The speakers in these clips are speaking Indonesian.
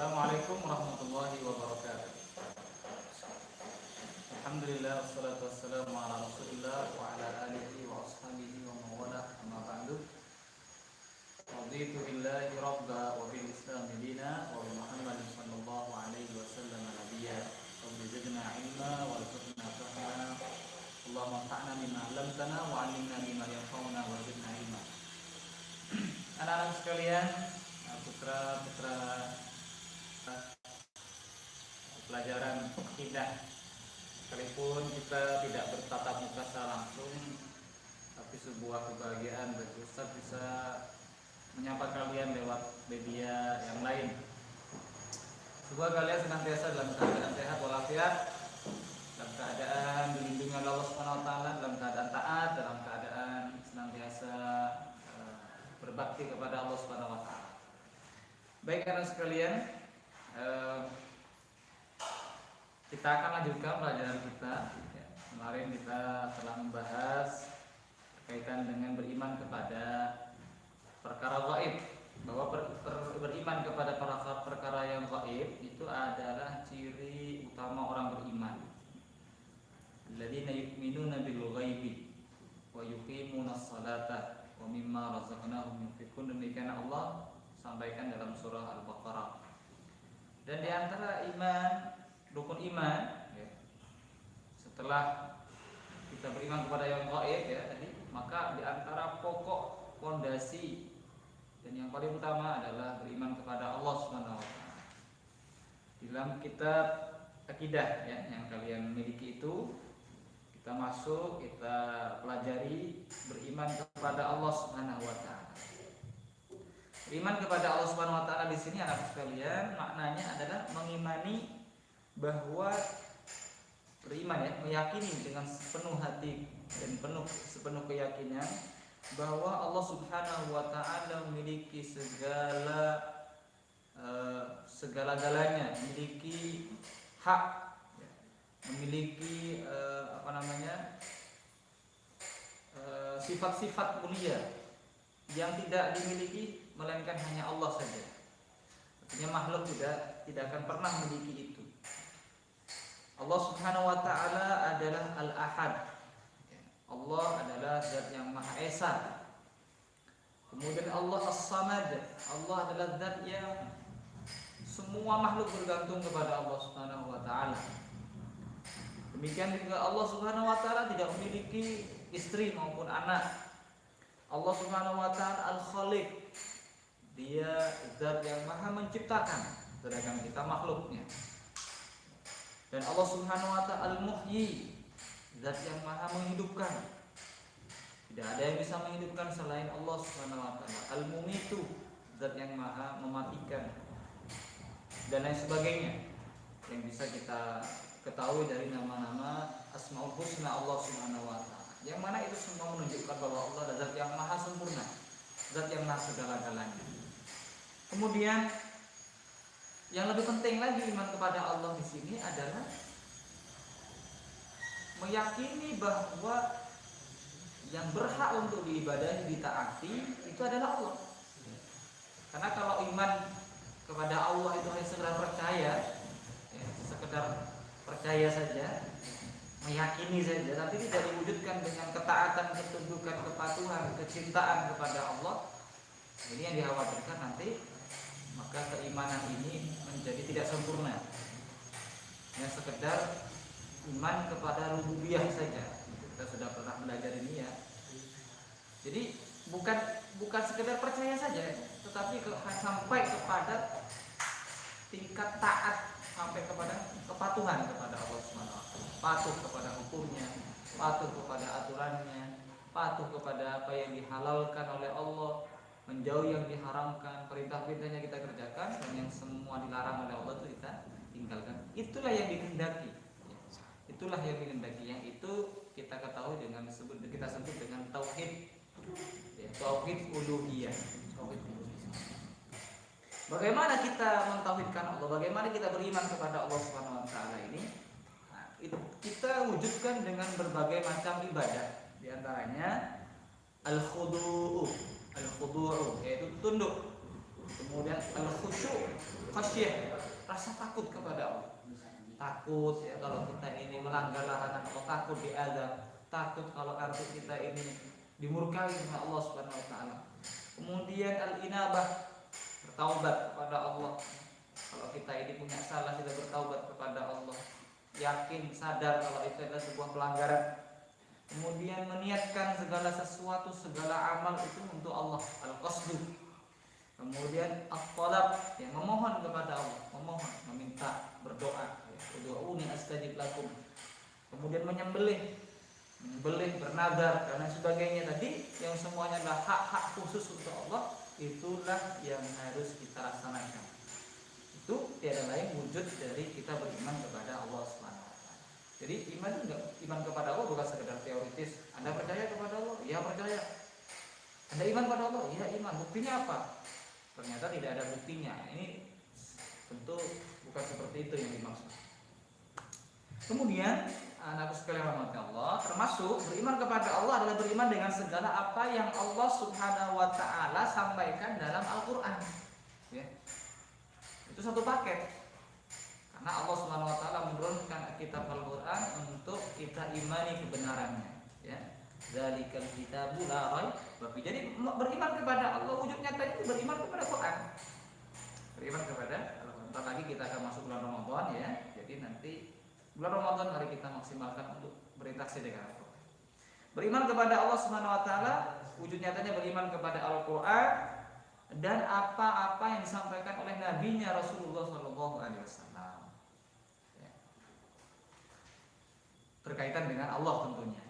Assalamualaikum warahmatullahi wabarakatuh. Alhamdulillah wassalatu wassalamu ala Rasulillah wa ala alihi wa ashabihi wa mawalah amma ba'du. Raditu billahi rabba wa bil Islam dina wa bi Muhammadin sallallahu alaihi wasallam nabiyya. Rabbi zidna ilma warzuqna fahma. Allahumma anfa'na bima 'allamtana wa 'allimna bima yanfa'una wa zidna ilma. Anak-anak sekalian, putra-putra pelajaran akidah, sekalipun kita tidak bertatap muka secara langsung, tapi sebuah kebahagiaan bagi Ustaz bisa menyapa kalian lewat media yang lain. Semoga kalian senantiasa dalam keadaan sehat walafiat, dalam keadaan dilindungi oleh Allah Subhanahu wa taala, dalam keadaan taat, dalam keadaan senantiasa berbakti kepada Allah Subhanahu wa taala. Baik anak sekalian, kita akan lanjutkan pelajaran kita. Kemarin kita telah membahas berkaitan dengan beriman kepada perkara gaib, bahwa beriman kepada perkara yang gaib itu adalah ciri utama orang beriman. Alladzina yu'minuna bil ghaibi wa yuqimunas salata wa mimma razaqnahum yunfiqun. Demikian Allah sampaikan dalam surah Al-Baqarah. Dan di antara rukun iman, setelah kita beriman kepada yang gaib tadi, maka di antara pokok fondasi dan yang paling utama adalah beriman kepada Allah Subhanahu wa taala. Dalam kitab akidah yang kalian miliki itu, kita masuk, kita pelajari beriman kepada Allah Subhanahu wa taala. Beriman kepada Allah Subhanahu wa taala di sini anak sekalian maknanya adalah mengimani bahwa beriman meyakini dengan sepenuh hati dan sepenuh keyakinan bahwa Allah Subhanahu wa taala memiliki segala-galanya, memiliki hak, memiliki sifat-sifat mulia yang tidak dimiliki melainkan hanya Allah saja. Artinya makhluk tidak akan pernah memiliki itu. Allah Subhanahu wa taala adalah Al-Ahad. Allah adalah zat yang Maha Esa. Kemudian Allah As-Samad. Allah adalah zat yang semua makhluk bergantung kepada Allah Subhanahu wa taala. Demikian juga Allah Subhanahu wa taala tidak memiliki istri maupun anak. Allah Subhanahu wa taala Al-Khaliq. Dia zat yang Maha menciptakan, sedangkan kita makhluknya. Dan Allah Subhanahu wa taala Al-Muhyi, zat yang Maha menghidupkan. Tidak ada yang bisa menghidupkan selain Allah Subhanahu wa taala. Al-Mumitu, zat yang Maha mematikan. Dan lain sebagainya yang bisa kita ketahui dari nama-nama Asmaul Husna Allah Subhanahu wa taala. Yang mana itu semua menunjukkan bahwa Allah adalah zat yang maha sempurna, zat yang maha segala-galanya. Kemudian yang lebih penting lagi iman kepada Allah di sini adalah meyakini bahwa yang berhak untuk diibadahi, ditaati itu adalah Allah. Karena kalau iman kepada Allah itu hanya sekedar percaya saja, meyakini saja, tapi tidak diwujudkan dengan ketaatan, ketundukan, kepatuhan, kecintaan kepada Allah, ini yang dikhawatirkan nanti maka keimanan ini menjadi tidak sempurna. Yang sekedar iman kepada rububiyah saja. Kita sudah pernah belajar ini ya. Jadi bukan sekedar percaya saja, tetapi sampai kepada tingkat taat, sampai kepada kepatuhan kepada Allah Subhanahu wa taala. Patuh kepada hukumnya, patuh kepada aturannya, patuh kepada apa yang dihalalkan oleh Allah, menjauhi yang diharamkan, perintah-perintahnya kita kerjakan, dan yang semua dilarang oleh Allah itu kita tinggalkan. Itulah yang dikehendaki. Itulah yang dikehendaki. Yang itu kita ketahui kita sebut dengan tauhid. Tauhid uluhiyah. Bagaimana kita mentauhidkan Allah? Bagaimana kita beriman kepada Allah Subhanahu wa taala ini? Kita wujudkan dengan berbagai macam ibadah. Di antaranya al-khudu'u, yaitu tunduk. Kemudian al-khusyu', khasyah, rasa takut kepada Allah. Takut ya kalau kita ini melanggar larangan Allah, takut diazab, takut kalau kartu kita ini dimurkai oleh Allah Subhanahu wa taala. Kemudian al-inabah, bertaubat kepada Allah. Kalau kita ini punya salah, kita bertaubat kepada Allah, yakin sadar kalau itu adalah sebuah pelanggaran. Kemudian meniatkan segala sesuatu, segala amal itu untuk Allah, al-qasdu. Kemudian at-talab, yang memohon kepada Allah, memohon, meminta, berdoa, ud'uuni astajib lakum. Kemudian menyembelih, bernazar dan lain sebagainya tadi, yang semuanya adalah hak-hak khusus untuk Allah, itulah yang harus kita laksanakan. Itu tiada lain wujud dari kita beriman kepada Allah Subhanahu wa taala. Jadi iman kepada Allah bukan sekedar teoritis. Anda percaya kepada Allah? Ya percaya. Anda iman kepada Allah? Ya iman. Buktinya apa? Ternyata tidak ada buktinya. Ini tentu bukan seperti itu yang dimaksud. Kemudian anakku sekalian rahmat Allah, termasuk beriman kepada Allah adalah beriman dengan segala apa yang Allah Subhanahu wa taala sampaikan dalam Al-Qur'an. Ya. Itu satu paket. Karena Allah Subhanahu wa taala menurunkan kitab Al-Qur'an untuk kita imani kebenarannya, ya. Dzalikal kitabu la raib. Jadi beriman kepada Allah wujud nyatanya itu beriman kepada Quran. Beriman kepada Al-Qur'an. Bentar lagi kita akan masuk bulan Ramadan ya. Jadi nanti bulan Ramadan mari kita maksimalkan untuk berinteraksi dengan Al-Qur'an. Beriman kepada Allah Subhanahu wa taala wujud nyatanya beriman kepada Al-Qur'an dan apa-apa yang disampaikan oleh nabinya Rasulullah sallallahu alaihi wasallam. Ya. Berkaitan dengan Allah tentunya.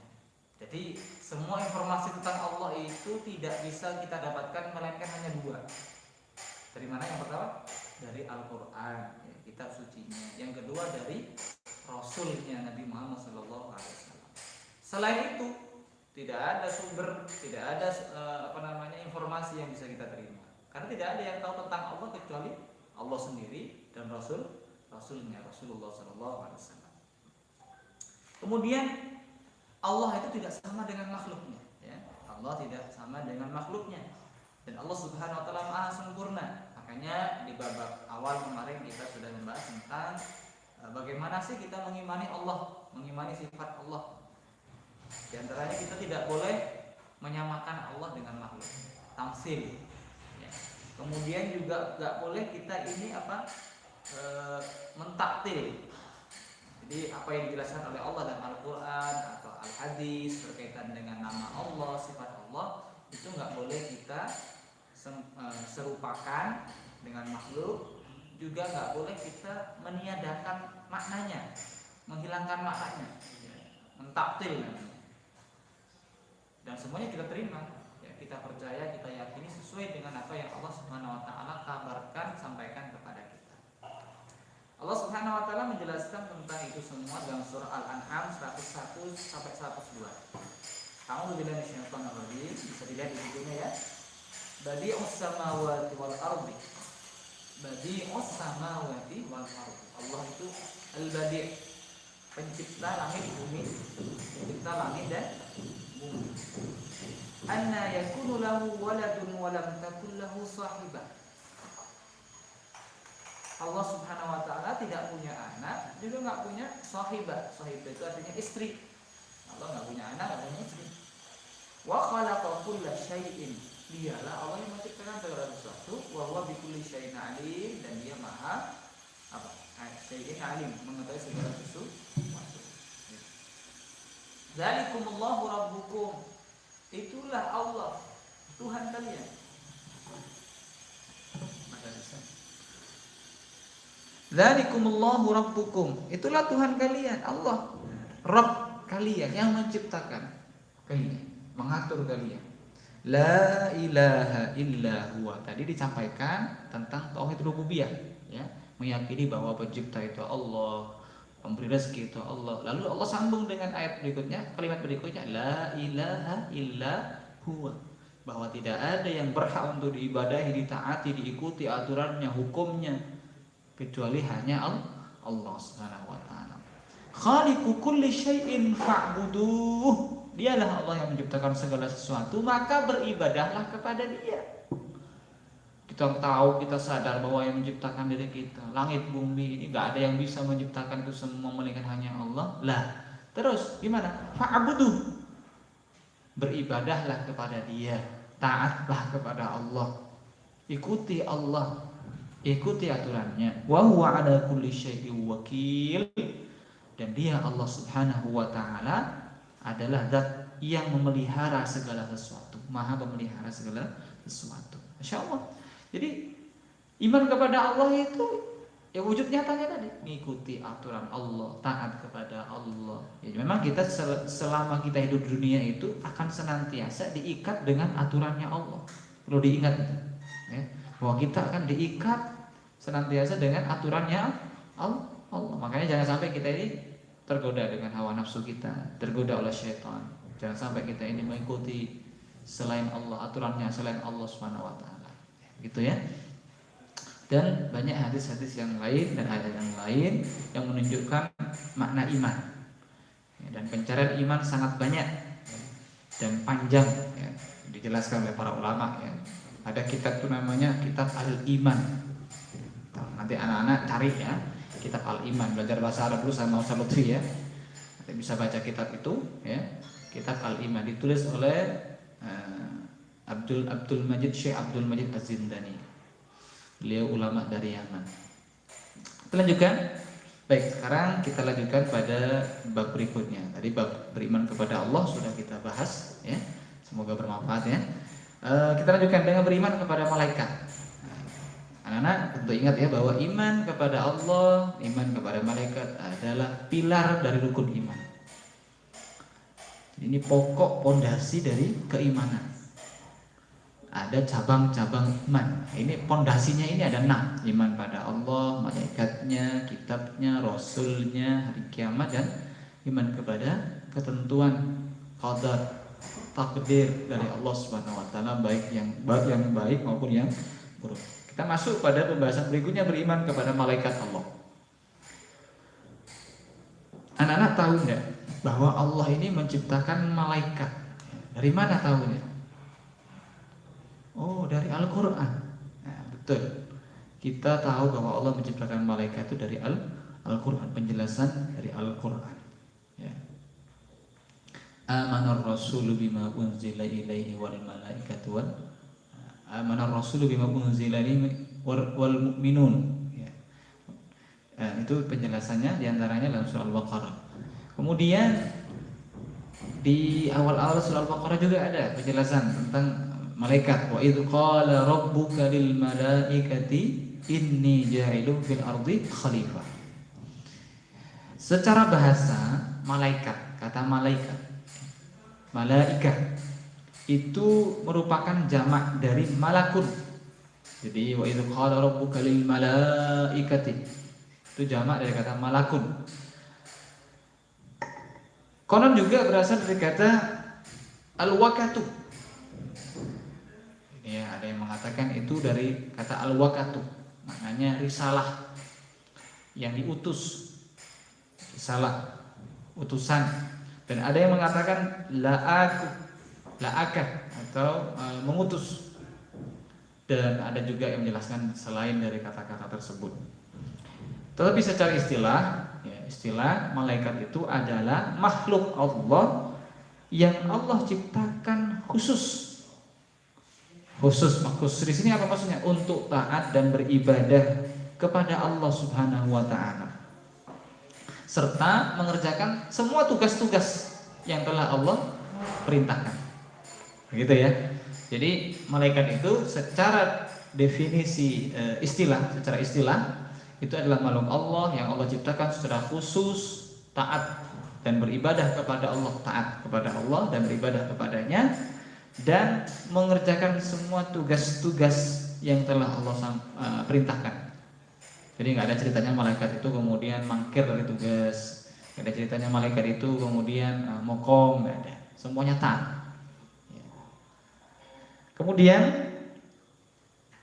Jadi semua informasi tentang Allah itu tidak bisa kita dapatkan melainkan hanya dua. Dari mana? Yang pertama dari Al-Qur'an, ya, kitab sucinya. Yang kedua dari Rasulnya Nabi Muhammad sallallahu alaihi wasallam. Selain itu tidak ada sumber, tidak ada informasi yang bisa kita terima. Karena tidak ada yang tahu tentang Allah kecuali Allah sendiri dan Rasulnya Rasulullah sallallahu alaihi wasallam. Kemudian Allah itu tidak sama dengan makhluknya, ya. Allah tidak sama dengan makhluknya. Dan Allah Subhanahu wa taala Maha sempurna. Makanya di babak awal kemarin kita sudah membahas tentang bagaimana sih kita mengimani Allah, mengimani sifat Allah. Di antaranya kita tidak boleh menyamakan Allah dengan makhluk, tamsil. Ya. Kemudian juga tidak boleh kita ini mentaktil. Jadi apa yang dijelaskan oleh Allah dalam Al-Quran atau Al-Hadis berkaitan dengan nama Allah, sifat Allah, itu nggak boleh kita serupakan dengan makhluk. Juga nggak boleh kita meniadakan maknanya, menghilangkan maknanya, mentaktil namanya. Dan semuanya kita terima, ya, kita percaya, kita yakini sesuai dengan apa yang Allah Subhanahu wa taala kabarkan, sampaikan kepada kita. Allah Subhanahu wa taala menjelaskan tentang itu semua dalam surah Al-An'am 101 sampai 102. A'udzubillahi minasyaitonir rajim. Bisa dilihat di bukunya ya. Badi'us samawati wal ardi. Badi'us samawati wal ardi. Allah itu Al-Badi', pencipta langit bumi, pencipta langit dan bumi. Anna yakunu lahu waladun wa lam takul lahu sahibah. Allah Subhanahu wa taala tidak punya anak, juga enggak punya sahibah. Sahibah itu artinya istri. Allah enggak punya anak, enggak punya istri. Wa khalaqa kulla syai'in. Dialah Allah yang menciptakan segala sesuatu, wa huwa bikulli syai'in alim, dan dia Maha syai'in alim, mengetahui segala sesuatu. Dzalikumullahu rabbukum. Itulah Allah, Tuhan kalian. Dzalikumullahu rabbukum. Itulah Tuhan kalian, Allah. Rabb kalian yang menciptakan kalian, mengatur kalian. La ilaha illa huwa. Tadi disampaikan tentang tauhid rububiyah, ya, meyakini bahwa pencipta itu Allah, pemberi rezeki itu Allah. Lalu Allah sambung dengan ayat berikutnya, kalimat berikutnya, la ilaha illa huwa, bahwa tidak ada yang berhak untuk diibadahi, ditaati, diikuti aturannya, hukumnya, kecuali hanya Allah Subhanahu wa taala. Khaliqu kulli syai'in fa'buduh. Dialah Allah yang menciptakan segala sesuatu, maka beribadahlah kepada Dia. Kita Kita tahu, kita sadar bahwa yang menciptakan diri kita, langit bumi ini nggak ada yang bisa menciptakan itu semua melainkan hanya Allah. Lah, terus gimana? Fa'budu, beribadahlah kepada Dia, taatlah kepada Allah, ikuti Allah, ikuti aturannya. Wa huwa ala kulli syai'in wakil, dan Dia Allah Subhanahu wa taala adalah zat yang memelihara segala sesuatu, maha memelihara segala sesuatu. Masya Allah. Jadi iman kepada Allah itu ya wujud nyatanya tadi, mengikuti aturan Allah, taat kepada Allah. Ya, memang kita selama kita hidup di dunia itu akan senantiasa diikat dengan aturannya Allah. Perlu diingat itu, ya, bahwa kita akan diikat senantiasa dengan aturannya Allah. Makanya jangan sampai kita ini tergoda dengan hawa nafsu kita, tergoda oleh syaitan. Jangan sampai kita ini mengikuti selain Allah, aturannya selain Allah Subhanahu wa taala. Gitu ya. Dan banyak hadis-hadis yang lain dan ayat yang lain yang menunjukkan makna iman. Ya, dan pencarian iman sangat banyak dan panjang, ya, dijelaskan oleh para ulama. Ya. Ada kitab itu namanya Kitab Al-Iman. Nanti anak-anak cari ya, Kitab Al-Iman, belajar bahasa Arab dulu sama Ustaz Lutfi ya. Nanti bisa baca kitab itu ya. Kitab Al-Iman ditulis oleh Syekh Abdul Majid Az-Zindani. Beliau ulama dari Yaman. Kita lanjutkan. Baik, sekarang kita lanjutkan pada bab berikutnya. Tadi bab beriman kepada Allah sudah kita bahas ya. Semoga bermanfaat ya. Kita lanjutkan dengan beriman kepada malaikat. Anak-anak tentu ingat ya bahwa iman kepada Allah, iman kepada malaikat adalah pilar dari rukun iman. Ini pokok pondasi dari keimanan. Ada cabang-cabang iman. Ini pondasinya ini ada 6. Iman pada Allah, malaikatnya, kitabnya, rasulnya, hari kiamat, dan iman kepada ketentuan qadar, takdir dari Allah Subhanahu wa taala, baik yang baik maupun yang buruk. Kita masuk pada pembahasan berikutnya, beriman kepada malaikat Allah. Anak-anak tahu enggak bahwa Allah ini menciptakan malaikat? Dari mana tahunya? Oh, dari Al-Quran. Nah, betul. Kita tahu bahwa Allah menciptakan malaikat itu dari Al-Quran, penjelasan dari Al-Quran. Ya. Amanar Rasulu bima unzila ilaihi wal malaikatu wal Amanar Rasulu bima unzila ilaihi wal mu'minun. Ya. Itu penjelasannya diantaranya dalam surah Al-Baqarah. Kemudian di awal-awal surah Al-Baqarah juga ada penjelasan tentang malaikat. Wa idz qala rabbuka lil malaikati inni ja'ilun fil ardi khalifah. Secara bahasa malaikat, kata malaikat, malaikah itu merupakan jamak dari malakun. Jadi wa idz qala rabbuka lil malaikati itu jamak dari kata malakun. Konon juga berasal dari kata al-wakatu. Ya, ada yang mengatakan itu dari kata al-wakatu, maknanya risalah, yang diutus, risalah, utusan. Dan ada yang mengatakan la'aka atau mengutus. Dan ada juga yang menjelaskan selain dari kata-kata tersebut. Tetapi secara istilah, ya, istilah malaikat itu adalah makhluk Allah yang Allah ciptakan khusus di sini apa maksudnya? Untuk taat dan beribadah kepada Allah Subhanahu wa taala, serta mengerjakan semua tugas-tugas yang telah Allah perintahkan. Begitu ya. Jadi malaikat itu secara definisi secara istilah itu adalah makhluk Allah yang Allah ciptakan secara khusus, taat dan beribadah kepada Allah, taat kepada Allah dan beribadah kepadanya, dan mengerjakan semua tugas-tugas yang telah Allah perintahkan. Jadi nggak ada ceritanya malaikat itu kemudian mangkir dari tugas, nggak ada ceritanya malaikat itu kemudian mokong, nggak ada. Semuanya taat. Kemudian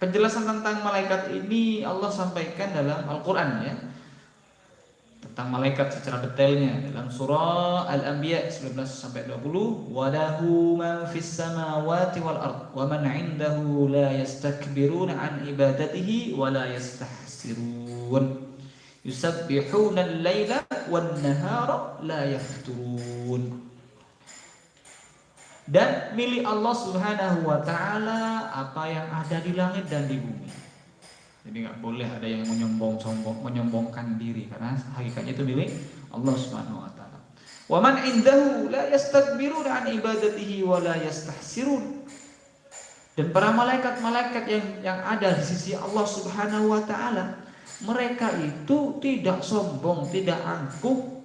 penjelasan tentang malaikat ini Allah sampaikan dalam Al-Quran ya. tentang malaikat secara detailnya dalam surah Al-Anbiya 19 sampai 20. Walahu man fis samawati wal ard wa man 'indahu la yastakbiruna an ibadatihi wa la yastahsirun yusabbihuna al-laila wan nahara la yafturun. Dan milik Allah Subhanahu wa taala apa yang ada di langit dan di bumi. Jadi nggak boleh ada yang menyombongkan diri, karena hakikatnya itu milik Allah Subhanahu wa taala. Wa man indahu la yastakbiruna an ibadatihi wa la yastahsirun. Dan para malaikat-malaikat yang ada di sisi Allah Subhanahu wa taala, mereka itu tidak sombong, tidak angkuh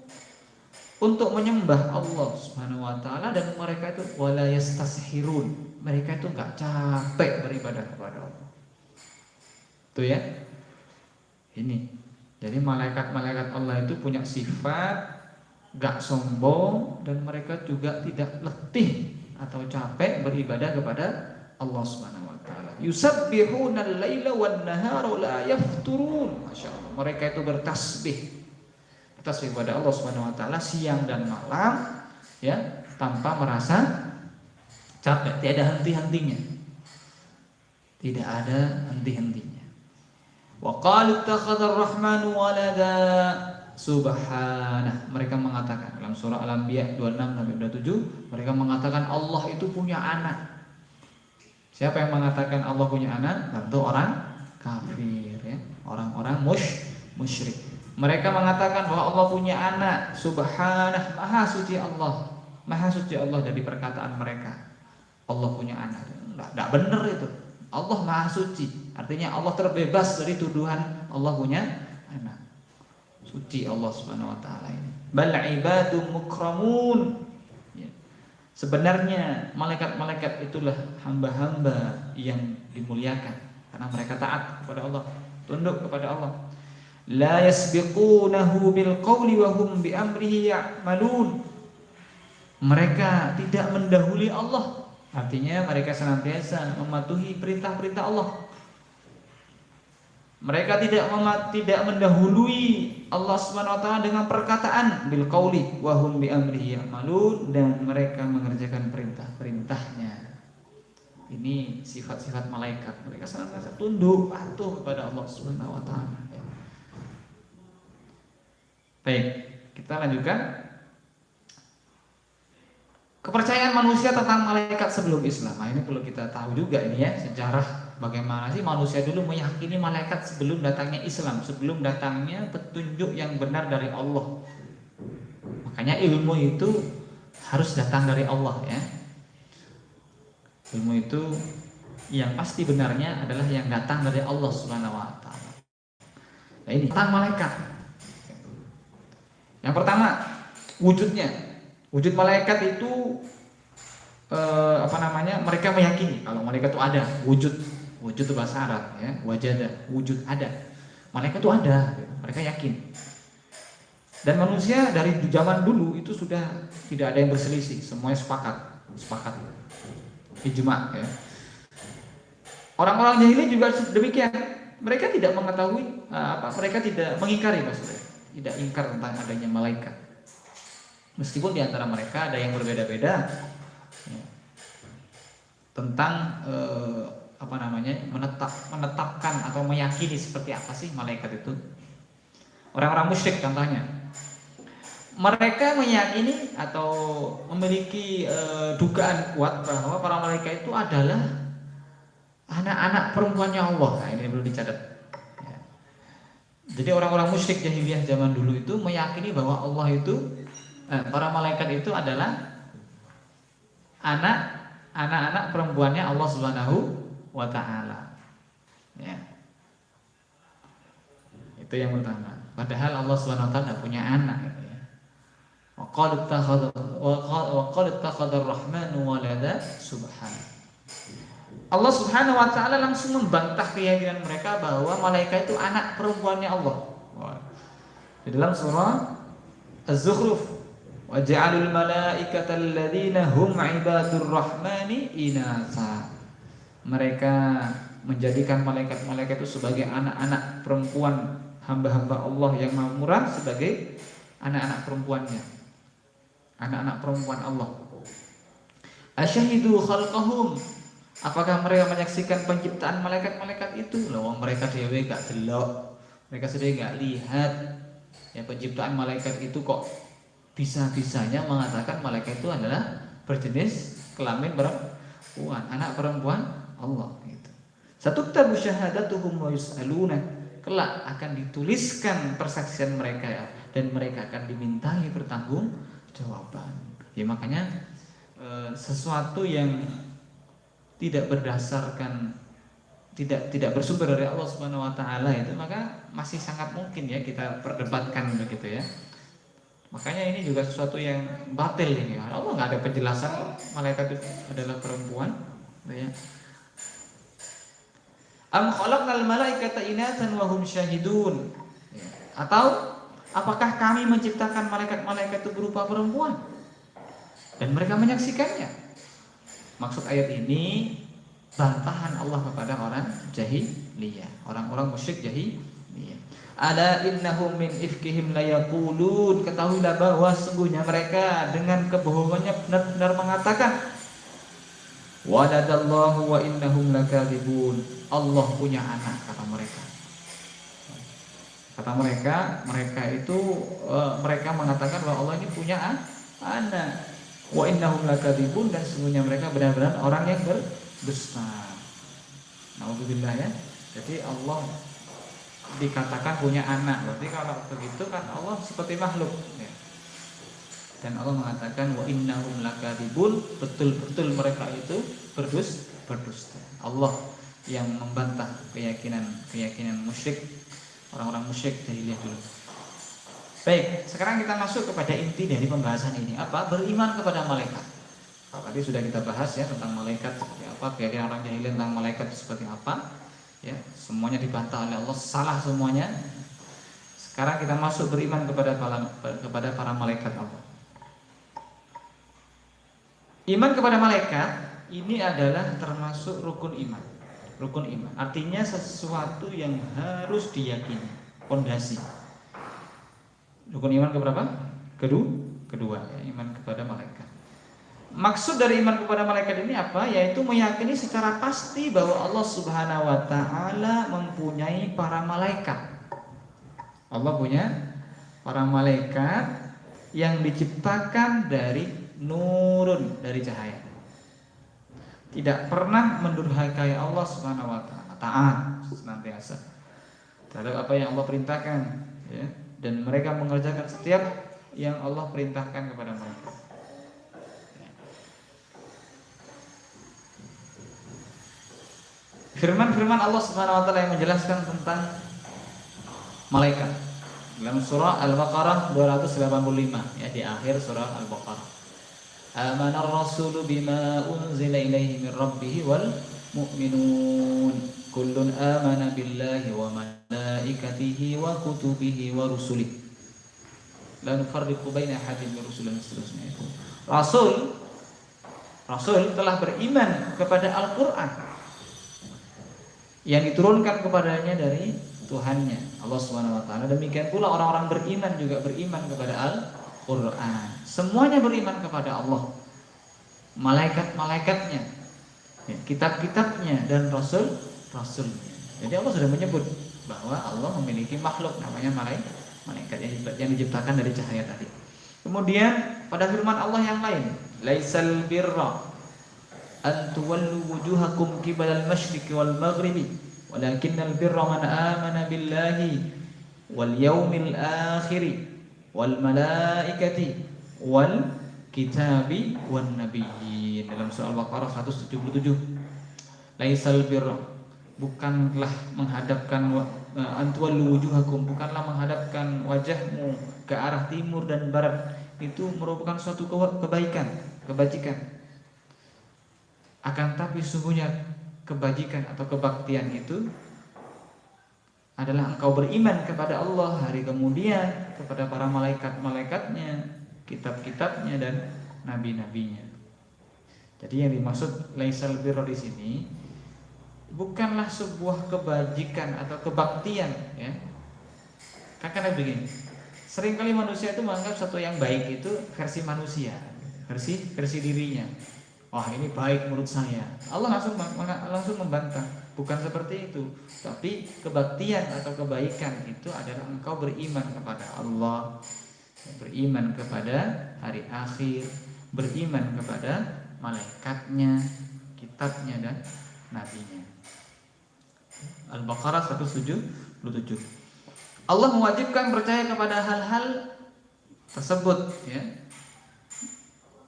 untuk menyembah Allah Subhanahu wa taala, dan mereka itu wala yastashirun. Mereka itu enggak capek beribadah kepada Allah. Itu ya. Ini. Jadi malaikat-malaikat Allah itu punya sifat enggak sombong, dan mereka juga tidak letih atau capek beribadah kepada Allah Subhanahu wa taala. Yusabbihuna al-laila wan nahara la yafturun. Masyaallah. Mereka itu bertasbih kepada Allah Subhanahu wa taala siang dan malam, ya, tanpa merasa capek, tidak ada henti-hentinya. Tidak ada henti-hentinya. Wa qalu ittakhadha ar-rahmanu walada subhanah. Mereka mengatakan dalam surah Al-Anbiya 26 sampai 27, mereka mengatakan Allah itu punya anak. Siapa yang mengatakan Allah punya anak? Tentu orang kafir, ya, orang-orang musyrik. Mereka mengatakan bahwa Allah punya anak. Subhanah, maha suci Allah. Maha suci Allah dari perkataan mereka. Allah punya anak. Tidak benar itu. Allah maha suci. Artinya Allah terbebas dari tuduhan Allah punya anak. Suci Allah Subhanahu wa taala ini. Bal ibadun mukramun. Ya. Sebenarnya malaikat-malaikat itulah hamba-hamba yang dimuliakan, karena mereka taat kepada Allah, tunduk kepada Allah. La yasbiqunahu bil qawli wa hum bi amrihi ya'malun. Mereka tidak mendahului Allah. Artinya mereka senantiasa mematuhi perintah-perintah Allah. Mereka tidak mendahului Allah Subhanahu wa taala dengan perkataan bil qawli wa hum bi amrihi ya'malun, dan mereka mengerjakan perintah-perintahnya. Ini sifat-sifat malaikat. Mereka senantiasa tunduk, patuh kepada Allah Subhanahu wa taala. Baik, kita lanjutkan. Kepercayaan manusia tentang malaikat sebelum Islam. Nah, ini perlu kita tahu juga ini, ya, sejarah bagaimana sih manusia dulu meyakini malaikat sebelum datangnya Islam, sebelum datangnya petunjuk yang benar dari Allah. Makanya ilmu itu harus datang dari Allah, ya. Ilmu itu yang pasti benarnya adalah yang datang dari Allah Subhanahu wa taala. Nah, ini tentang malaikat. Yang pertama, wujudnya. Wujud malaikat itu mereka meyakini kalau malaikat itu ada, wujud itu bahasa Arab, ya, wajada, wujud ada. Malaikat itu ada, mereka yakin. Dan manusia dari zaman dulu itu sudah tidak ada yang berselisih, semuanya sepakat. Ijma, ya. Orang-orang jahili juga demikian. Mereka tidak mengetahui mereka tidak mengingkari, maksudnya tidak ingkar tentang adanya malaikat. Meskipun di antara mereka ada yang berbeda-beda, ya, tentang menetapkan atau meyakini seperti apa sih malaikat itu. Orang-orang musyrik contohnya, mereka meyakini atau memiliki dugaan kuat bahwa para malaikat itu adalah anak-anak perempuannya Allah. Nah, ini perlu dicatat. Jadi orang-orang musyrik jahiliyah zaman dulu itu meyakini bahwa Allah itu, para malaikat itu adalah anak-anak perempuannya Allah Subhanahu wa taala. Ya. Itu yang pertama. Padahal Allah Subhanahu wa taala punya anak, ya. Wa qad ittakhadha ar-rahmanu walada subhanahu. Allah Subhanahu wa taala langsung membantah keyakinan mereka bahwa malaikat itu anak perempuannya Allah. Di dalam surah Az-Zukhruf, wa ja'alul malaikata alladziina hum 'ibadur rahmani inatsa. Mereka menjadikan malaikat-malaikat itu sebagai anak-anak perempuan hamba-hamba Allah yang Maha Murah sebagai anak-anak perempuannya, anak-anak perempuan Allah. Asyahidu khalqahum, apakah mereka menyaksikan penciptaan malaikat-malaikat itu? Loh, mereka dewe gak delok, mereka sendiri gak lihat ya penciptaan malaikat itu. Kok bisa-bisanya mengatakan malaikat itu adalah berjenis kelamin perempuan, anak perempuan Allah gitu. Satu tabu syahadatuhum wa yus'aluna, kelak akan dituliskan persaksian mereka ya, dan mereka akan dimintai pertanggungjawaban. Ya makanya sesuatu yang tidak berdasarkan, tidak bersumber dari Allah Subhanahu wa taala itu, maka masih sangat mungkin ya kita perdebatkan begitu ya. Makanya ini juga sesuatu yang batil ini. Allah nggak ada penjelasan malaikat itu adalah perempuan, ya. Am khalaqnal malaikata inatsan wa hum syahidun. Atau apakah kami menciptakan malaikat-malaikat itu berupa perempuan dan mereka menyaksikannya? Maksud ayat ini bantahan Allah kepada orang jahiliyah, orang-orang musyrik jahiliyah. Ada innahum min ifkihim layaqulun, ketahuilah bahwa sesungguhnya mereka dengan kebohongannya benar-benar mengatakan waladallahu wa innahum lakadzibun, Allah punya anak, kata mereka. Kata mereka itu mereka mengatakan bahwa Allah ini punya anak. Wa innahum lakadzibun, dan sesungguhnya mereka benar-benar orang yang berdusta. Nauzubillah ya. Jadi Allah dikatakan punya anak, berarti kalau begitu kan Allah seperti makhluk ya. Dan Allah mengatakan wa innahum lakadzibun, betul-betul mereka itu berdusta. Allah yang membantah keyakinan musyrik, orang-orang musyrik jahiliyah dulu. Baik, sekarang kita masuk kepada inti dari pembahasan ini. Apa? Beriman kepada malaikat. Tadi sudah kita bahas ya tentang malaikat seperti apa, keyakinan orang jahiliyah tentang malaikat seperti apa. Ya, semuanya dibantah oleh Allah, salah semuanya. Sekarang kita masuk beriman kepada para malaikat Allah. Iman kepada malaikat ini adalah termasuk rukun iman. Rukun iman artinya sesuatu yang harus diyakini, pondasi. Rukun iman keberapa? Kedua ya, iman kepada malaikat. Maksud dari iman kepada malaikat ini apa? Yaitu meyakini secara pasti bahwa Allah Subhanahu wa taala mempunyai para malaikat. Allah punya para malaikat yang diciptakan dari nurun, dari cahaya. Tidak pernah mendurhakai Allah Subhanahu wa taala, taat senantiasa terhadap apa yang Allah perintahkan ya. Dan mereka mengerjakan setiap yang Allah perintahkan kepada mereka. Firman-firman Allah Subhanahu wa taala yang menjelaskan tentang malaikat dalam surah Al-Baqarah 285 ya, di akhir surah Al-Baqarah. Amanar rasulu bima unzila ilaihi min rabbih wal mu'minun kullun amana billahi wa malaikatihi wa kutubihi wa rusulihi la nufarriqu baina ahadin min rusulihi, seterusnya itu. Rasul telah beriman kepada Al-Qur'an yang diturunkan kepadanya dari Tuhannya Allah Subhanahu wa taala. Demikian pula orang-orang beriman juga beriman kepada Al-Qur'an. Semuanya beriman kepada Allah, malaikat-malaikatnya, kitab-kitabnya, dan rasulnya. Jadi Allah sudah menyebut bahwa Allah memiliki makhluk namanya malaikat yang diciptakan dari cahaya tadi. Kemudian pada firman Allah yang lain, laisal birra an tuwallu wujuhakum qibalal masyriqi wal maghribi walakinnal birra man amana billahi wal yaumil akhir wal malaikati wal kitabi wan nabiyyin, dalam surah Al-Baqarah 177. Laisal birra, bukanlah menghadapkan antwallu wujuhakum, bukanlah menghadapkan wajahmu ke arah timur dan barat itu merupakan suatu kebajikan. Akan tapi sungguhnya kebajikan atau kebaktian itu adalah engkau beriman kepada Allah, hari kemudian, kepada para malaikat-malaikatnya, kitab-kitabnya, dan nabi-nabinya. Jadi yang dimaksud laisal birra di sini bukanlah sebuah kebajikan atau kebaktian ya, Karena begini, seringkali manusia itu menganggap satu yang baik itu versi manusia, versi dirinya. Wah, ini baik menurut saya. Allah langsung membantah. Bukan seperti itu. Tapi kebaktian atau kebaikan itu adalah engkau beriman kepada Allah, beriman kepada hari akhir, beriman kepada malaikatnya, kitabnya dan nabinya. Al-Baqarah 177. Allah mewajibkan percaya kepada hal-hal tersebut, ya,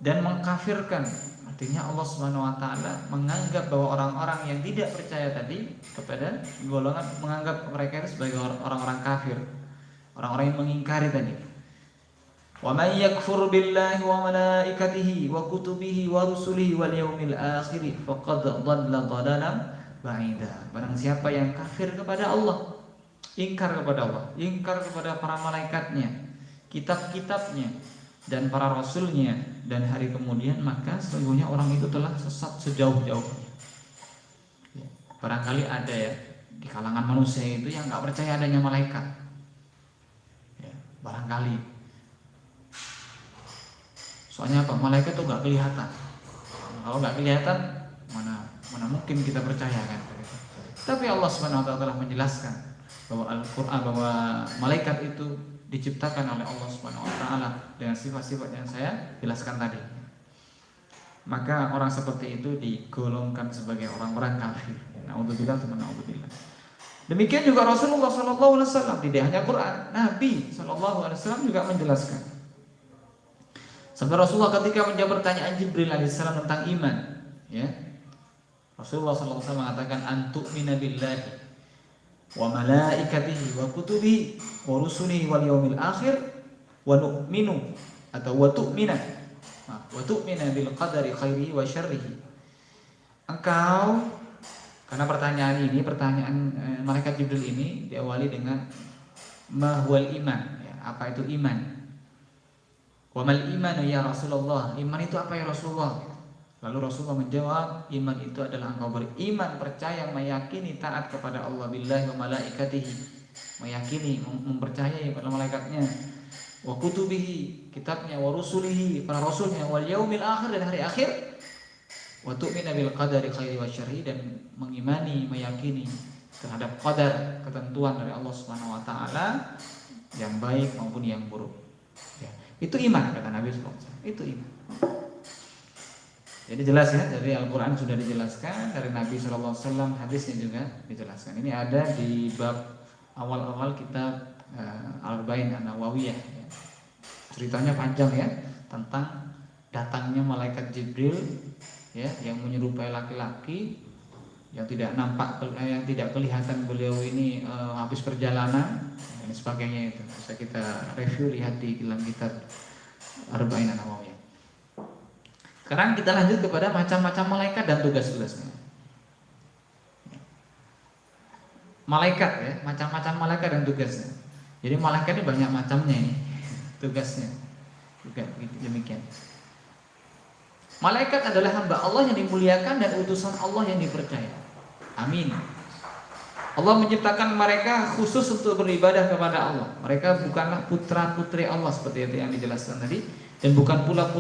dan mengkafirkan. Artinya Allah Subhanahu wa taala menganggap bahwa orang-orang yang tidak percaya tadi kepada golongan, menganggap mereka itu sebagai orang-orang kafir, orang-orang yang mengingkari tadi. Wa may yakfur billahi wa malaikatihi wa kutubihi wa rusulihi wal yaumil akhir faqad dhalla dhalalan ba'ida. Barang siapa yang kafir kepada Allah, ingkar kepada Allah, ingkar kepada para malaikatnya, kitab-kitabnya dan para rasulnya dan hari kemudian, maka sesungguhnya orang itu telah sesat sejauh-jauhnya. Barangkali ada ya di kalangan manusia itu yang nggak percaya adanya malaikat, ya, barangkali. Soalnya apa? Malaikat itu nggak kelihatan. Kalau nggak kelihatan, mana mungkin kita percaya kan? Tapi Allah Subhanahu wa taala telah menjelaskan bahwa Al-Qur'an, bahwa malaikat itu diciptakan oleh Allah Subhanahu wa taala dengan sifat-sifat yang saya jelaskan tadi. Maka orang seperti itu digolongkan sebagai orang-orang kafir. Nauzubillah wa na'udzubillah. Demikian juga Rasulullah sallallahu alaihi wasallam, tidak hanya Quran, Nabi sallallahu alaihi wasallam juga menjelaskan. Sampai Rasulullah ketika menjawab pertanyaan Jibril alaihissalam tentang iman, ya. Rasulullah sallallahu alaihi wasallam mengatakan antu'mina billahi wa malaikatihi wa kutubihi wa rusulihi wal yaumil akhir wa nu'minu atau wa tu'mina bil qadari khairihi wa syarrihi. Engkau, karena pertanyaan malaikat Jibril ini diawali dengan ma huwal iman, ya, apa itu iman? Wa mal imanu ya Rasulullah, iman itu apa ya Rasulullah? Lalu Rasulullah menjawab, iman itu adalah engkau beriman, percaya, meyakini, taat kepada Allah billahi wa malaikatihi, meyakini, mempercayai pada malaikatnya, wa kutubihi, kitabnya, wa rusulihi, para rasulnya, wal yaumil akhir, dan hari akhir, wa tu'mina bil qadari khairi wa syarri, dan mengimani, meyakini terhadap qadar, ketentuan dari Allah Subhanahu wa taala yang baik maupun yang buruk. Ya, itu iman, kata Nabi sallallahu alaihi wasallam. Itu iman. Jadi jelas ya, dari Al-Quran sudah dijelaskan, dari Nabi SAW hadisnya juga dijelaskan. Ini ada di bab awal-awal kitab Al-Arba'in An-Nawawiyah, ya. Ceritanya panjang ya, tentang datangnya malaikat Jibril, ya, yang menyerupai laki-laki, yang tidak nampak, yang tidak kelihatan beliau ini habis perjalanan, dan sebagainya. Itu bisa kita review, lihat di dalam kitab Al-Arba'in An-Nawawiyah. Sekarang kita lanjut kepada macam-macam malaikat dan tugas-tugasnya. Malaikat, ya, macam-macam malaikat dan tugasnya. Jadi malaikat ini banyak macamnya ini, tugasnya juga demikian. Malaikat adalah hamba Allah yang dimuliakan dan utusan Allah yang dipercaya. Amin. Allah menciptakan mereka khusus untuk beribadah kepada Allah. Mereka bukanlah putra-putri Allah seperti itu yang dijelaskan tadi, dan bukan pula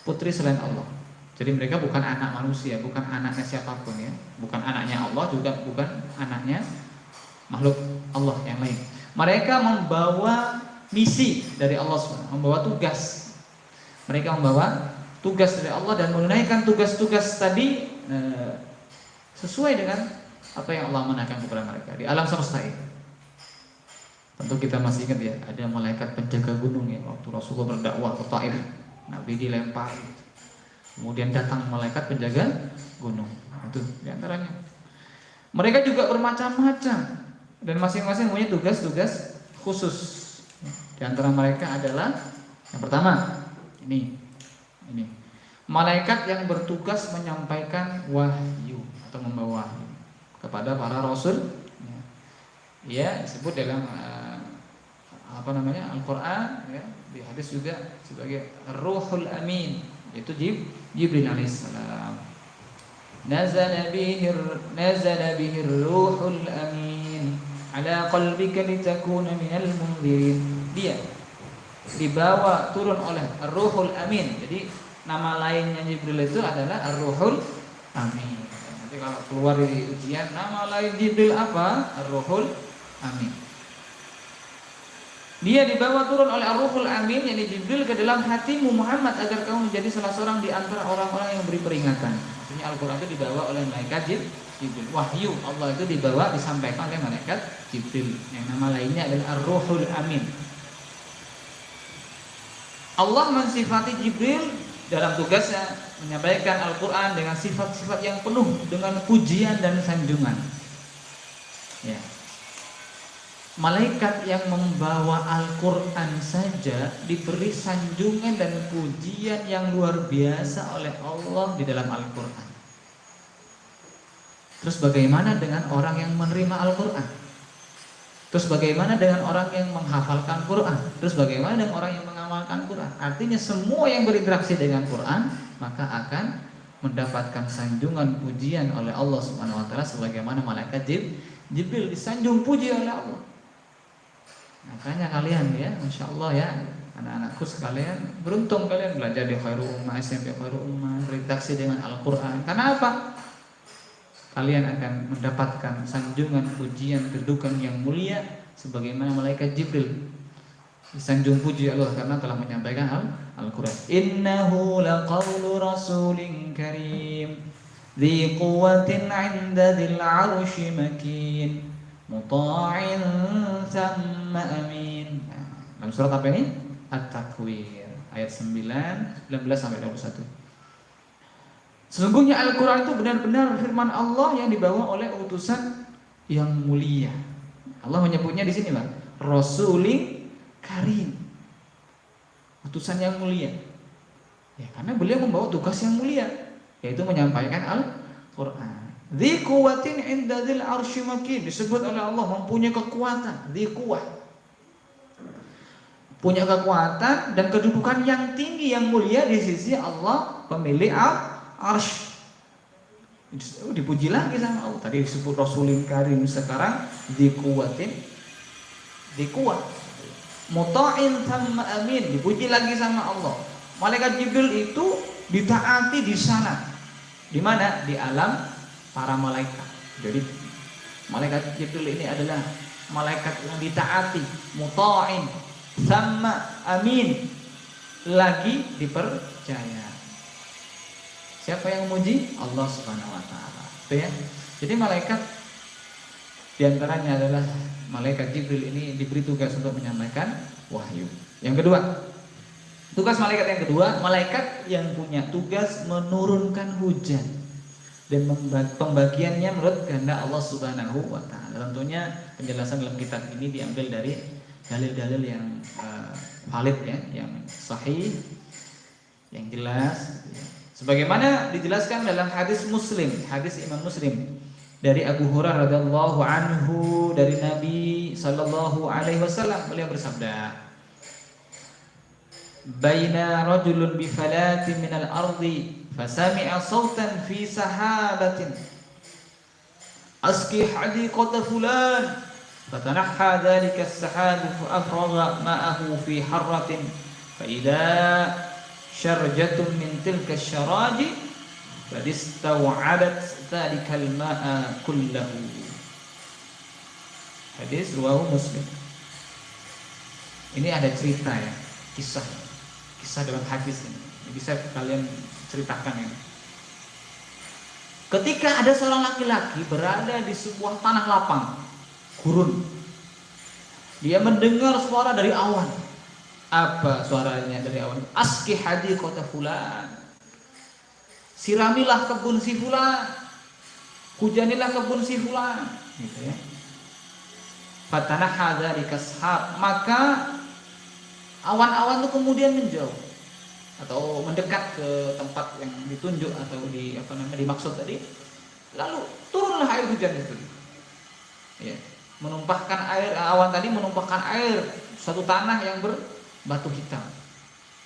putri selain Allah. Jadi mereka bukan anak manusia, bukan anaknya siapapun, ya. Bukan anaknya Allah, juga bukan anaknya makhluk Allah yang lain. Mereka membawa misi dari Allah SWT, membawa tugas. Mereka membawa tugas dari Allah dan menunaikan tugas-tugas tadi sesuai dengan apa yang Allah menanyakan kepada mereka di alam semesta ini. Tentu kita masih ingat ya, ada malaikat penjaga gunung, ya, waktu Rasulullah berdakwah ke Taif. Nabi dilempar, kemudian datang malaikat penjaga gunung. Itu diantaranya. Mereka juga bermacam-macam dan masing-masing punya tugas-tugas khusus. Di antara mereka adalah yang pertama, ini malaikat yang bertugas menyampaikan wahyu atau membawa wahyu kepada para rasul. Ya, disebut dalam Al-Quran, ya, di hadis juga sebagai Ruhul Amin, yaitu Jibril alaihissalam. Nazala bihi Ruhul Amin ala qalbika litakuna minal munzirin. Dia dibawa turun oleh Ar-Ruhul Amin. Jadi nama lainnya Jibril itu adalah Ar-Ruhul Amin. Nanti kalau keluar di ujian nama lain Jibril apa? Ar-Ruhul Amin. Dia dibawa turun oleh Ar-Ruhul Amin, yakni Jibril, ke dalam hatimu Muhammad agar kamu menjadi salah seorang di antara orang-orang yang beri peringatan. Maksudnya Al-Quran itu dibawa oleh malaikat Jibril. Wahyu Allah itu dibawa, disampaikan oleh malaikat Jibril. Yang nama lainnya adalah Ar-Ruhul Amin. Allah mensifati Jibril dalam tugasnya menyampaikan Al-Quran dengan sifat-sifat yang penuh dengan pujian dan sanjungan. Ya. Malaikat yang membawa Al-Quran saja diberi sanjungan dan pujian yang luar biasa oleh Allah di dalam Al-Quran. Terus bagaimana dengan orang yang menerima Al-Quran? Terus bagaimana dengan orang yang menghafalkan Quran? Terus bagaimana dengan orang yang mengamalkan Quran? Artinya semua yang berinteraksi dengan Quran maka akan mendapatkan sanjungan pujian oleh Allah Subhanahu wa taala, sebagaimana malaikat Jibril disanjung puji oleh Allah. Makanya kalian ya, Masya Allah ya, anak-anakku sekalian, beruntung kalian belajar di Khairul Ummah, SMP Khairul Ummah, berinteraksi dengan Al-Quran. Karena apa? Kalian akan mendapatkan sanjungan, pujian, kedudukan yang mulia sebagaimana malaikat Jibril disanjung puji Allah karena telah menyampaikan Al-Quran. Innahu laqawlu rasulin karim dzi quwwatin 'inda dzil 'arsy makin muta'in thumma amin. Dalam surat apa ini? At-Takwir ayat 19 sampai 21. Sesungguhnya Al-Quran itu benar-benar firman Allah yang dibawa oleh utusan yang mulia. Allah menyebutnya di sini, Bang, Rasulin Karim, utusan yang mulia. Ya, karena beliau membawa tugas yang mulia, yaitu menyampaikan Al-Quran. Dzi quwwatin 'inda dzil 'arsy makin, disebut oleh Allah mempunyai kekuatan, dzi quwwah, punya kekuatan dan kedudukan yang tinggi yang mulia di sisi Allah pemilik Arsy. Dipuji lagi sama Allah. Tadi disebut Rasulin Karim, sekarang dzi quwwatin, dzi quwwah, muta'in thumma amin, dipuji lagi sama Allah. Malaikat Jibril itu ditaati di sana. Di mana? Di alam para malaikat. Jadi malaikat Jibril ini adalah malaikat yang ditaati, muta'in thumma amin, lagi dipercaya. Siapa yang memuji? Allah Subhanahu wa taala. Ya. Jadi malaikat diantaranya adalah malaikat Jibril ini diberi tugas untuk menyampaikan wahyu. Yang kedua, tugas malaikat yang kedua, malaikat yang punya tugas menurunkan hujan dan pembagiannya menurut kehendak Allah Subhanahu wa taala. Tentunya penjelasan dalam kitab ini diambil dari dalil-dalil yang valid ya, yang sahih, yang jelas ya. Sebagaimana dijelaskan dalam hadis Muslim, hadis Imam Muslim dari Abu Hurairah radhiyallahu anhu dari Nabi sallallahu alaihi wasallam, beliau bersabda, "Baina rajulun bi falatin minal ardi fasami'a sautan fi sahabatin aski hadiqata fulan fatanahha dhalika as-sahab fa afragha ma'ahu fi harratin fa idza syarjatun min tilka syaraji fadistaw'adat dzalikal ma'a kullahu." Hadis riwayat Muslim. Ini ada cerita ya, kisah dalam hadis ini. Bisa kalian ceritakan ini. Ketika ada seorang laki-laki berada di sebuah tanah lapang, gurun. Dia mendengar suara dari awan. Apa suaranya dari awan? Aski hadiqata fulan, siramilah kebun si fulan, hujanilah kebun si fulan, gitu ya. Fatanaha dzalika ashab, maka awan-awan itu kemudian menjauh atau mendekat ke tempat yang ditunjuk atau dimaksud tadi. Lalu turunlah air hujan itu. Ya, menumpahkan air, awan tadi menumpahkan air suatu tanah yang berbatu hitam.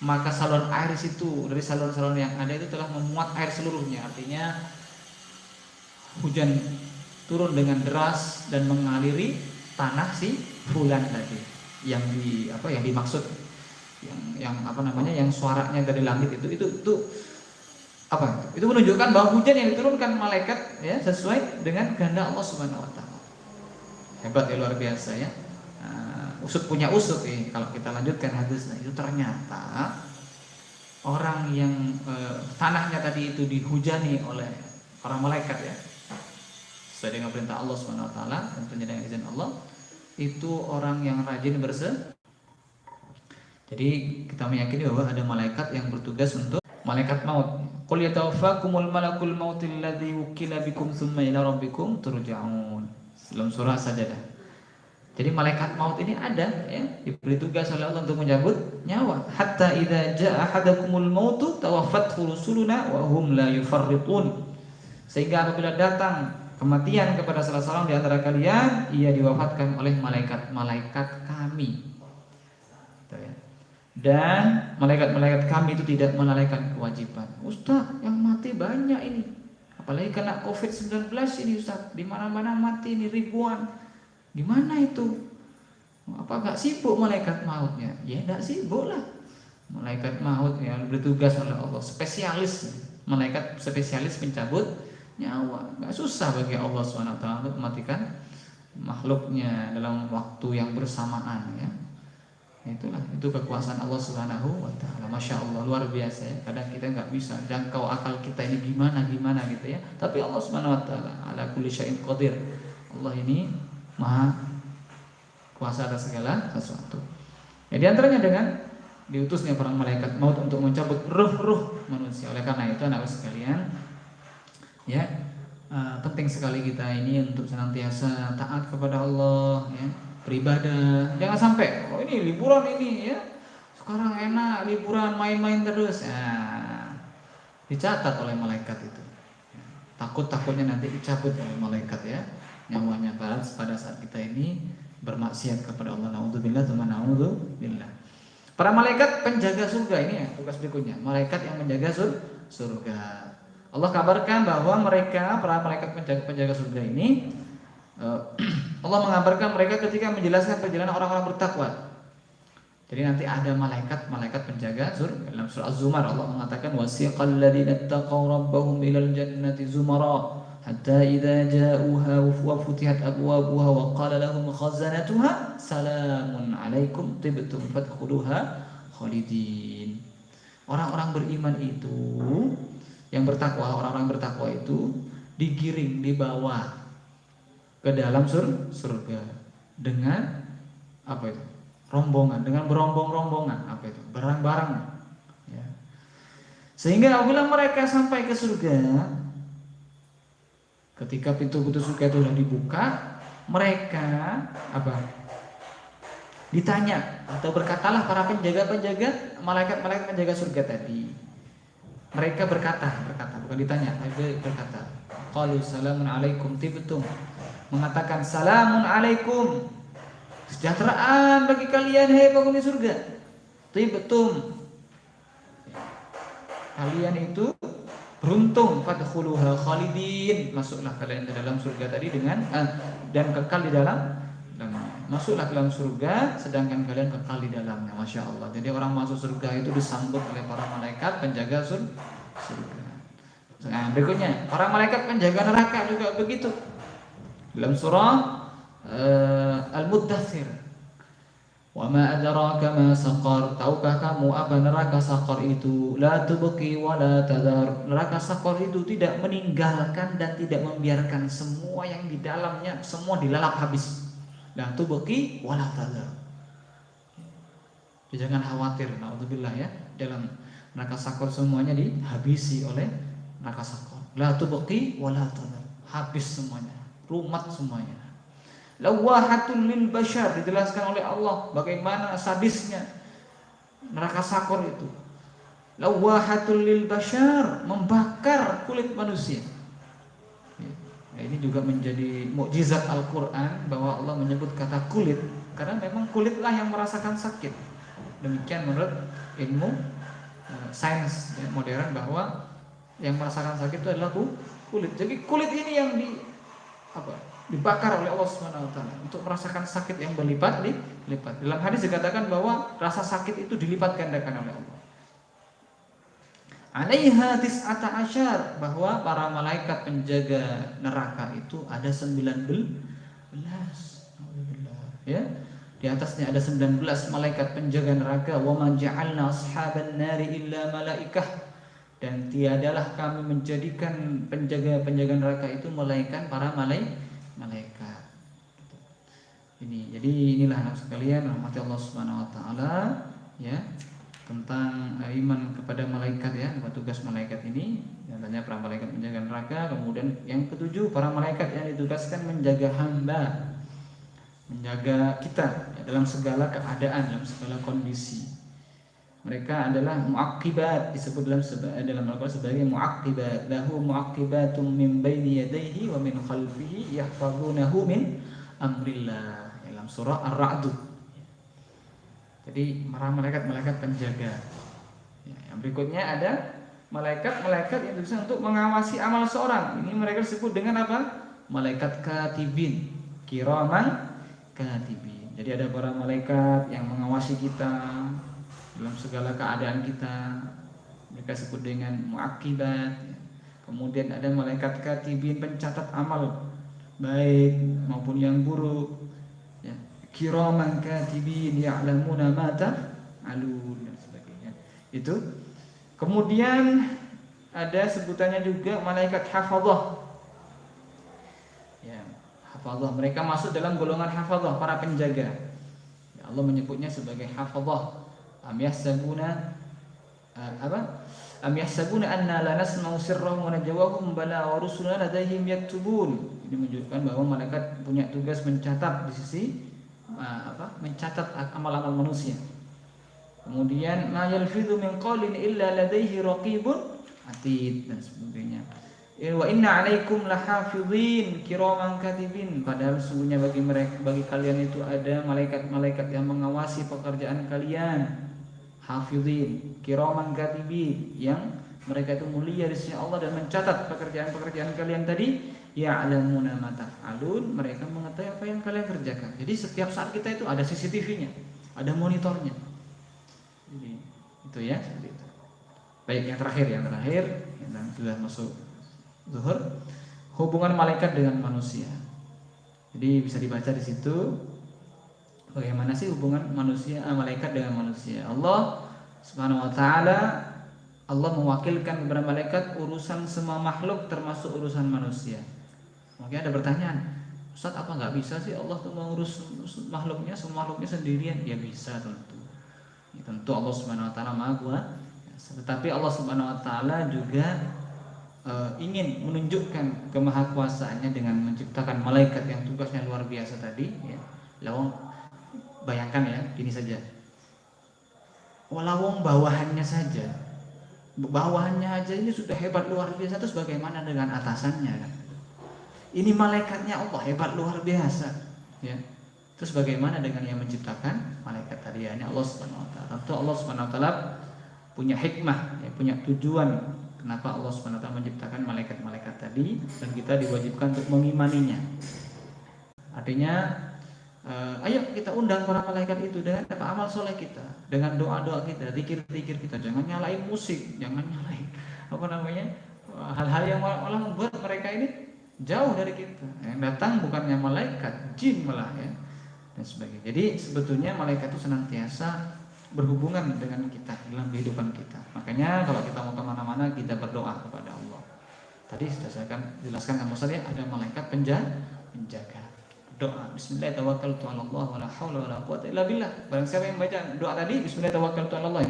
Maka saluran air situ, dari saluran-saluran yang ada itu telah memuat air seluruhnya. Artinya hujan turun dengan deras dan mengaliri tanah si fulan tadi yang dimaksud yang apa namanya yang suaranya dari langit itu apa? Itu menunjukkan bahwa hujan yang diturunkan malaikat ya sesuai dengan kehendak Allah Subhanahu wa taala. Hebat ya, luar biasa ya. Usut punya usut kalau kita lanjutkan hadisnya itu ternyata orang yang tanahnya tadi itu dihujani oleh para malaikat ya. Sesuai dengan perintah Allah Subhanahu wa taala, tentunya dengan izin Allah, itu orang yang rajin bersedekah. Jadi kita meyakini bahwa ada malaikat yang bertugas untuk malaikat maut. Qul yatawaffakumul malakul mautil ladzi wukila bikum tsumma ila rabbikum turja'un. Dalam surah Sajdah. Jadi malaikat maut ini ada ya, diberi tugas oleh Allah untuk mencabut nyawa. Hatta idza jaa ahadakumul mautu tawaffathu rusuluna wa hum la yufarritun. Sehingga apabila datang kematian kepada salah seorang di antara kalian, ia diwafatkan oleh malaikat kami. Dan malaikat-malaikat kami itu tidak melalaikan kewajiban. Ustaz, yang mati banyak ini. Apalagi kena COVID-19 ini Ustaz, di mana-mana mati ini ribuan. Gimana itu? Apa enggak sibuk malaikat mautnya? Ya enggak sibuk lah. Malaikat maut yang bertugas oleh Allah, spesialis, malaikat spesialis pencabut nyawa. Enggak susah bagi Allah SWT untuk mematikan makhluknya dalam waktu yang bersamaan ya. Itu kekuasaan Allah Subhanahu wa taala. Masya Allah, luar biasa ya. Kadang kita nggak bisa jangkau akal kita ini gimana gitu ya. Tapi Allah Subhanahu wa taala ala kulli syai'in qadir. Allah ini Maha kuasa atas segala sesuatu. Ya, di antaranya dengan diutusnya para malaikat maut untuk mencabut ruh-ruh manusia. Oleh karena itu anak sekalian, ya penting sekali kita ini untuk senantiasa taat kepada Allah ya. Beribadah, jangan sampai ini liburan ini ya sekarang enak liburan main-main terus dicatat oleh malaikat itu takutnya nanti dicabut oleh malaikat ya nyawanya pada saat kita ini bermaksiat kepada Allah. Naudzubillah tsumma naudzubillah. Para malaikat penjaga surga ini ya tugas berikutnya, malaikat yang menjaga surga. Allah kabarkan bahwa para malaikat penjaga surga ini Allah mengabarkan mereka ketika menjelaskan perjalanan orang-orang bertakwa. Jadi nanti ada malaikat penjaga surga. Dalam surah Az-Zumar Allah mengatakan wasiqal ladzina taqaw rabbahum ilal jannati zumara hatta idza ja'uha wa futihat abwabuha wa qala lahum khazanatuha salamun alaikum tibtum fadkhuluha khalidin. Orang-orang beriman itu yang bertakwa, orang-orang bertakwa itu digiring, dibawa ke dalam surga dengan apa itu? Rombongan, dengan berombong-rombongan, apa itu? Barang-barang. Ya. Sehingga apabila mereka sampai ke surga, ketika pintu-pintu surga itu sudah dibuka, mereka apa? Ditanya atau berkatalah para penjaga-penjaga, malaikat-malaikat penjaga surga tadi. Mereka berkata, bukan ditanya, tapi berkata, qalu salamun alaikum tibtum. Mengatakan salamun alaikum, kesejahteraan bagi kalian hai penghuni surga. Tibtum, kalian itu beruntung, fadkhuluha khalidin, masuklah kalian ke dalam surga tadi dengan dan kekal di dalam, dan masuklah ke dalam surga sedangkan kalian kekal di dalamnya. Masya Allah. Jadi orang masuk surga itu disambut oleh para malaikat penjaga surga. Nah, berikutnya para malaikat penjaga neraka juga begitu. Dalam surah Al-Muddathir, wa ma adraka ma saqar, tahukah kamu apa neraka saqar itu? La tubqi wa la tadhar. Neraka saqar itu tidak meninggalkan dan tidak membiarkan, semua yang di dalamnya semua dilalap habis. La tubqi wa la tadhar. Jangan khawatir, naudzubillah ya, dalam neraka saqar semuanya dihabisi oleh neraka saqar. La tubqi wa la tadhar. Habis semuanya, rumat semuanya. Lawahatul lil bashar, dijelaskan oleh Allah bagaimana sadisnya neraka sakor itu. Lawahatul lil bashar, membakar kulit manusia. Nah, ini juga menjadi mukjizat Al-Quran bahwa Allah menyebut kata kulit karena memang kulitlah yang merasakan sakit. Demikian menurut ilmu sains modern bahwa yang merasakan sakit itu adalah kulit. Jadi kulit ini yang dibakar oleh Allah Subhanahu wa taala untuk merasakan sakit yang berlipat-lipat. Dalam hadis dikatakan bahwa rasa sakit itu dilipat gandakan oleh Allah. 'Alaiha tis'ata asyar, bahwa para malaikat penjaga neraka itu ada 19. Ya. Di atasnya ada 19 malaikat penjaga neraka. Wa ma ja'alna ashaban nari illa malaikah, dan tiadalah kami menjadikan penjaga-penjaga neraka itu melainkan para malaikat. Ini, jadi inilah anak sekalian rahmati Allah Subhanahu wa taala, ya, tentang iman kepada malaikat, ya, tugas malaikat ini. Contohnya para malaikat menjaga neraka. Kemudian yang ketujuh, para malaikat yang ditugaskan menjaga hamba, menjaga kita, ya, dalam segala keadaan, dalam segala kondisi. Mereka adalah mu'aqibat, disebut dalam Al-Qur'an sebagai mu'aqibat. Lahu mu'aqibatum min baini yadayhi wa min khalfihi yahfazunahu min amrillah, dalam surah Ar-Ra'd. Jadi para malaikat penjaga. Ya, yang berikutnya ada malaikat yang ditugaskan untuk mengawasi amal seorang. Ini mereka disebut dengan apa? Malaikat katibin, kiraman katibin. Jadi ada para malaikat yang mengawasi kita dalam segala keadaan kita. Mereka sebut dengan mu'aqibat. Kemudian ada malaikat katibin, pencatat amal baik maupun yang buruk, ya. Kiraman katibin ya'lamuna ma taf'alun dan sebagainya. Itu. Kemudian ada sebutannya juga malaikat hafadzah. Ya, hafadzah, mereka masuk dalam golongan hafadzah, para penjaga. Ya, Allah menyebutnya sebagai hafadzah. Am yahsabuna anna la nasma'u sirrahum wa najwahum bala wa rusuluna ladaihim yaktubun. Ini menunjukkan bahwa malaikat punya tugas mencatat di sisi mencatat amal-amal manusia. Kemudian ma yalfidhu min qawlin illa ladaihi raqibun atid dan sebagainya. Wa inna 'alaikum lahafidhin kiraman katibin. Padahal sesungguhnya bagi kalian itu ada malaikat-malaikat yang mengawasi pekerjaan kalian. Hafidhin kiraman katibin, yang mereka itu mulia di sisi Allah dan mencatat pekerjaan-pekerjaan kalian tadi. Ya'lamuna ma taf'alun, mereka mengetahui apa yang kalian kerjakan. Jadi setiap saat kita itu ada CCTV-nya, ada monitornya. Jadi itu ya, seperti itu. Baik, yang terakhir yang sudah masuk zuhur, hubungan malaikat dengan manusia. Jadi bisa dibaca di situ bagaimana sih hubungan malaikat dengan manusia. Allah Subhanahu wa taala, Allah mewakilkan kepada malaikat urusan semua makhluk termasuk urusan manusia. Mungkin ada pertanyaan, Ustaz, apa nggak bisa sih Allah tuh mengurus makhluknya, semua makhluknya sendirian? Ya bisa tentu. Ya, tentu Allah Subhanahu wa taala Maha Kuasa. Tetapi Allah Subhanahu wa taala juga ingin menunjukkan kemahakuasaannya dengan menciptakan malaikat yang tugasnya luar biasa tadi, ya. Lawang, bayangkan ya, gini saja. Walawong bawahannya aja ini sudah hebat luar biasa, terus bagaimana dengan atasannya kan? Ini malaikatnya Allah hebat luar biasa, ya. Terus bagaimana dengan yang menciptakan malaikat tadi, ya? Ini Allah Subhanahu wa taala. Tentu Allah Subhanahu wa taala punya hikmah, ya, punya tujuan kenapa Allah Subhanahu wa taala menciptakan malaikat-malaikat tadi, dan kita diwajibkan untuk mengimaninya. Artinya ayo kita undang para malaikat itu dengan amal soleh kita, dengan doa-doa kita, zikir-zikir kita. Jangan nyalain musik, jangan nyalain hal-hal yang malah membuat mereka ini jauh dari kita. Yang datang bukannya malaikat, jin malah, ya, dan sebagainya. Jadi sebetulnya malaikat itu senantiasa berhubungan dengan kita dalam kehidupan kita. Makanya kalau kita mau kemana-mana, kita berdoa kepada Allah. Tadi sudah saya akan jelaskan sama saya, ada malaikat penjaga. Doa bismillahirrahmanirrahim, tawakkaltu 'ala Allah wa la haula wa la quwwata illa billah. Barang siapa yang baca doa tadi bismillahirrahmanirrahim, tawakkaltu 'ala Allah,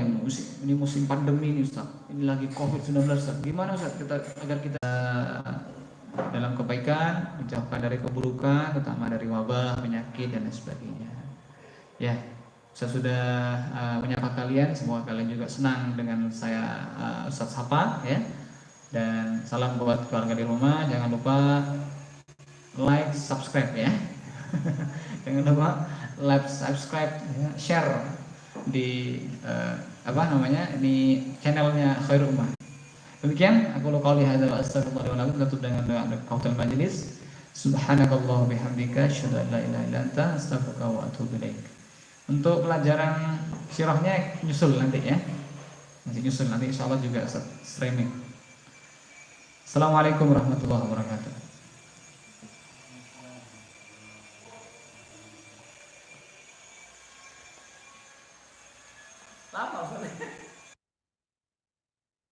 ini musim pandemi ini Ustaz. Ini lagi Covid-19 Ustaz. Gimana Ustaz agar kita dalam kebaikan, menjauhkan dari keburukan, terutama dari wabah, penyakit dan lain sebagainya. Ya, saya sudah menyapa kalian, semoga kalian juga senang dengan saya Ustaz Sapa, ya. Dan salam buat keluarga di rumah, jangan lupa like, subscribe, ya. Jangan lupa like, subscribe, ya, share di ini channelnya Khairul Ummah. Demikian aku qauli hadza wa astaghfirullah wa lakum, tutup dengan doa qaul majelis. Subhanakallah bihamdika asyhadu an la ilaha illa anta astaghfiruka wa atubu ilaik. Untuk pelajaran sirahnya nyusul nanti ya. Nanti nyusul nanti insyaallah juga streaming. Assalamualaikum warahmatullahi wabarakatuh. Lama soalnya.